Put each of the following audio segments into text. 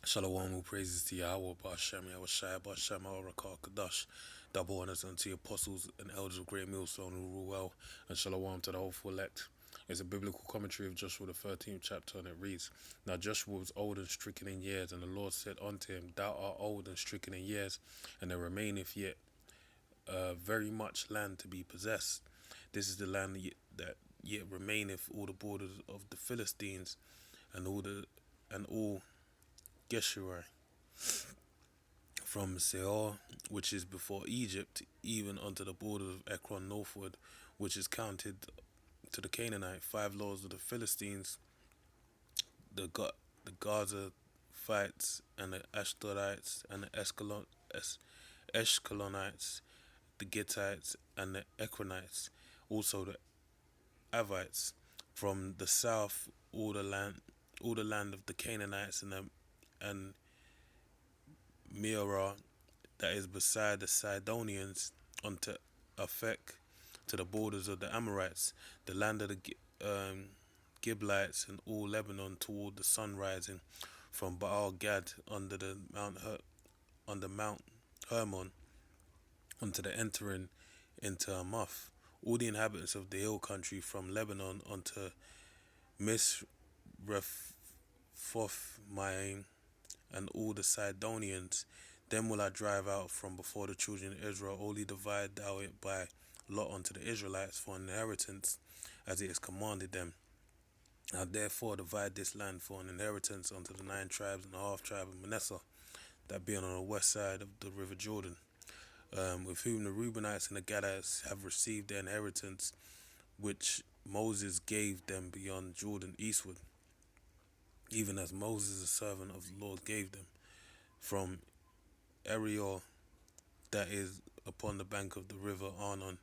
Shalom, all praises to Yahweh, Ba'ashem, Yahushai, Ba'ashem, Arakah, Kadash. Double honors unto the apostles and elders of Great Millstone who rule well, and shalom to the hopeful elect. It's a biblical commentary of Joshua the 13th chapter, and it reads, Now Joshua was old and stricken in years, and the Lord said unto him, Thou art old and stricken in years, and there remaineth yet very much land to be possessed. This is the land that yet remaineth all the borders of the Philistines, and all Geshuri, from Seor, which is before Egypt, even unto the borders of Ekron northward, which is counted to the Canaanite. 5 laws of the Philistines, the Gazaphites, and the Ashdodites, and the Eshkolonites, the Gittites, and the Ekronites, also the Avites. From the south, all the land of the Canaanites, and Meorah, that is beside the Sidonians, unto Aphek, to the borders of the Amorites, the land of the Giblites, and all Lebanon toward the sun rising, from Baal Gad under Mount Hermon, unto the entering into Hamath. All the inhabitants of the hill country from Lebanon unto Misrephothmaim, and all the Sidonians, them will I drive out from before the children of Israel. Only divide thou it by lot unto the Israelites for an inheritance, as it is commanded them. Now therefore divide this land for an inheritance unto the 9 tribes and the half tribe of Manasseh, that being on the west side of the river Jordan, with whom the Reubenites and the Gadites have received their inheritance, which Moses gave them beyond Jordan eastward, even as Moses the servant of the Lord gave them, from Ariel, that is upon the bank of the river Arnon,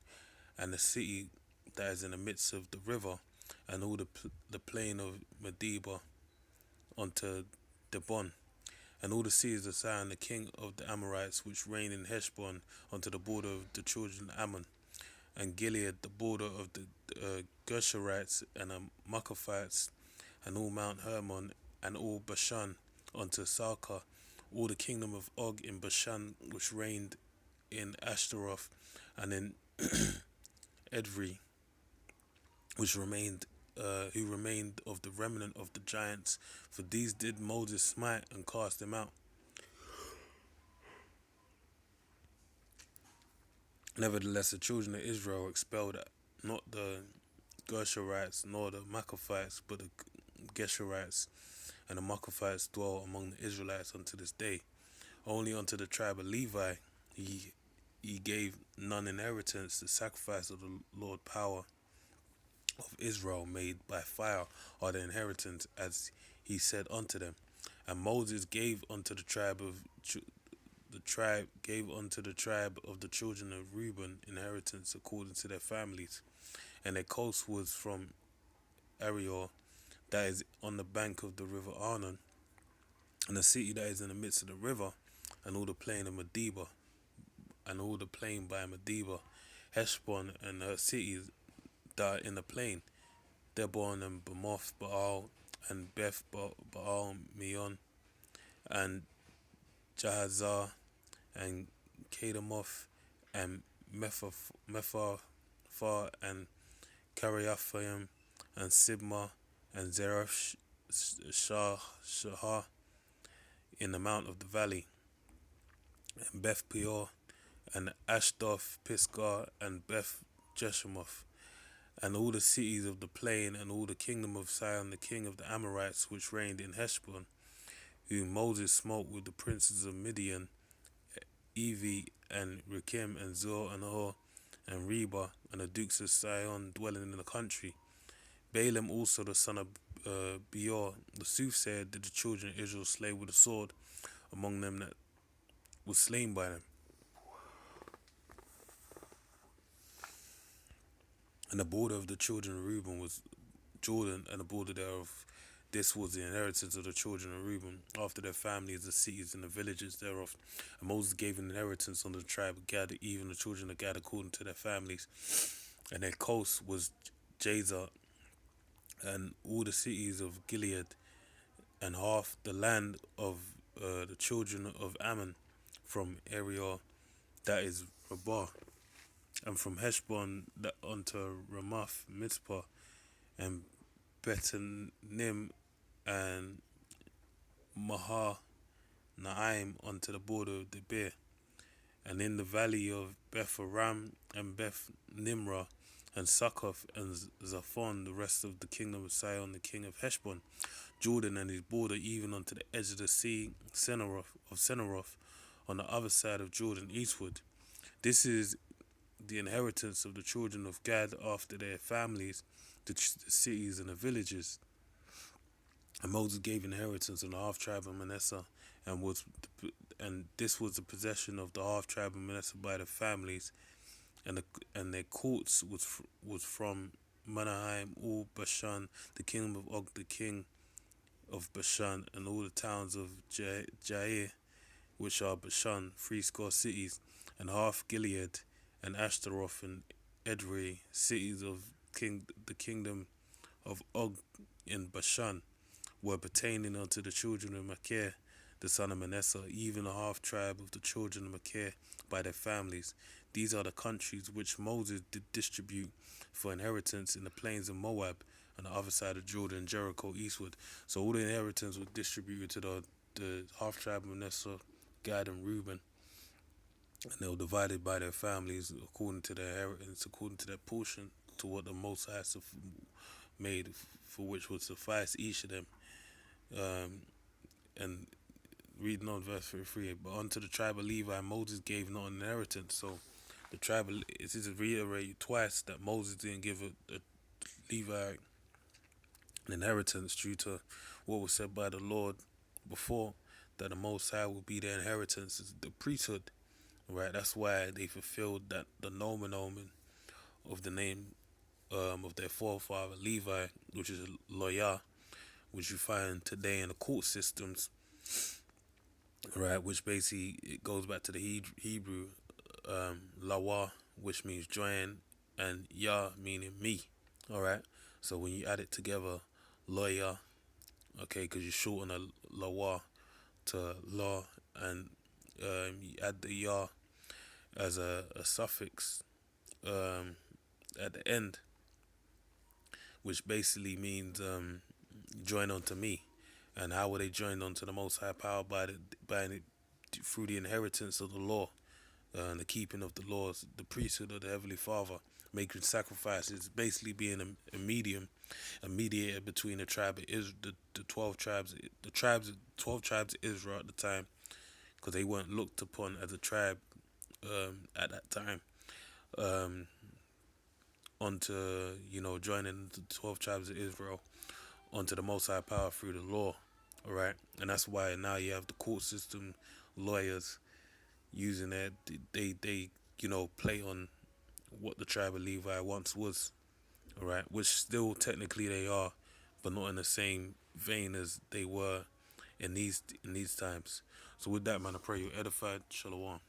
and the city that is in the midst of the river, and all the plain of Medeba unto Debon, and all the cities of Sihon the king of the Amorites, which reign in Heshbon, unto the border of the children of Ammon, and Gilead, the border of the Gershurites and the Maccaphites, and all Mount Hermon, and all Bashan, unto Salcah, all the kingdom of Og in Bashan, which reigned in Ashtaroth, and in Edrei, which who remained of the remnant of the giants, for these did Moses smite and cast them out. Nevertheless, the children of Israel expelled not the Gershurites nor the Maccaphites, but the Geshurites and the Maccaphites dwell among the Israelites unto this day. Only unto the tribe of Levi he gave none inheritance. The sacrifice of the Lord power of Israel made by fire are the inheritance, as he said unto them. And Moses gave unto the tribe of the children of Reuben inheritance according to their families, and their coast was from Ariel, that is on the bank of the river Arnon, and the city that is in the midst of the river, and all the plain of Medeba, and all the plain by Medeba, Heshbon and her cities that are in the plain, Debon and Bamoth Baal, and Beth Baal Meon, and Jahazah, and Kedemoth, and Mephar, and Kariathaim, and Sibmah, and Zereth Shahar in the mount of the valley, and Beth Peor, and Ashdoth, Pisgah, and Beth Jeshemoth, and all the cities of the plain, and all the kingdom of Sihon the king of the Amorites, which reigned in Heshbon, whom Moses smote with the princes of Midian, Evi, and Rekem, and Zor, and Hor, and Reba, and the dukes of Sihon dwelling in the country. Balaam also the son of Beor, the soothsayer, did the children of Israel slay with the sword among them that was slain by them. And the border of the children of Reuben was Jordan, and the border thereof. This was the inheritance of the children of Reuben, after their families, the cities, and the villages thereof. And Moses gave an inheritance unto the tribe of Gad, even the children of Gad according to their families. And their coast was Jazer, and all the cities of Gilead, and half the land of the children of Ammon from area that is Rabbah, and from Heshbon that unto Ramath, Mizpah, and Betanim, and Mahar Naim unto the border of Debir, and in the valley of Beth-aram and Beth Nimrah, and Succoth and Zaphon, the rest of the kingdom of Sion, the king of Heshbon, Jordan and his border, even unto the edge of the sea, Senaroth, on the other side of Jordan, eastward. This is the inheritance of the children of Gad after their families, the cities and the villages. And Moses gave inheritance on the half tribe of Manasseh, and this was the possession of the half tribe of Manasseh by the families, and their courts was from Manaheim, all Bashan, the kingdom of Og, the king of Bashan, and all the towns of Jair, which are Bashan, 60 cities, and half Gilead, and Ashtaroth and Edrei, cities of the kingdom of Og in Bashan, were pertaining unto the children of Machir, the son of Manasseh, even a half tribe of the children of Machir by their families. These are the countries which Moses did distribute for inheritance in the plains of Moab, on the other side of Jordan, Jericho eastward. So all the inheritance was distributed to the half tribe of Manasseh, Gad, and Reuben, and they were divided by their families according to their inheritance, according to their portion, to what the Most High made, for which would suffice each of them. And reading on verse 33, but unto the tribe of Levi Moses gave not an inheritance. So the tribe of, it is reiterated twice that Moses didn't give a Levi an inheritance, due to what was said by the Lord before, that the Most High will be their inheritance, is the priesthood. Right, that's why they fulfilled that the nomen of the name of their forefather Levi, which is Loyah, which you find today in the court systems, right? Which basically it goes back to the Hebrew Lawa, which means join, and Yah meaning me. All right, so when you add it together, Loyah, okay, because you shorten a Lawa to Law, and you add the Yah as a suffix at the end, which basically means join unto me. And how were they joined unto the Most High Power? Through the inheritance of the law, and the keeping of the laws, the priesthood of the Heavenly Father, making sacrifices, basically being a mediator between the tribe of Israel, the 12 tribes, 12 tribes of Israel at the time, because they weren't looked upon as a tribe at that time, onto, joining the 12 tribes of Israel onto the Most High Power through the law. All right, and that's why now you have the court system, lawyers using that, they play on what the tribe of Levi once was. All right, which still technically they are, but not in the same vein as they were in these times. So with that, man, I pray you're edified. Shalom.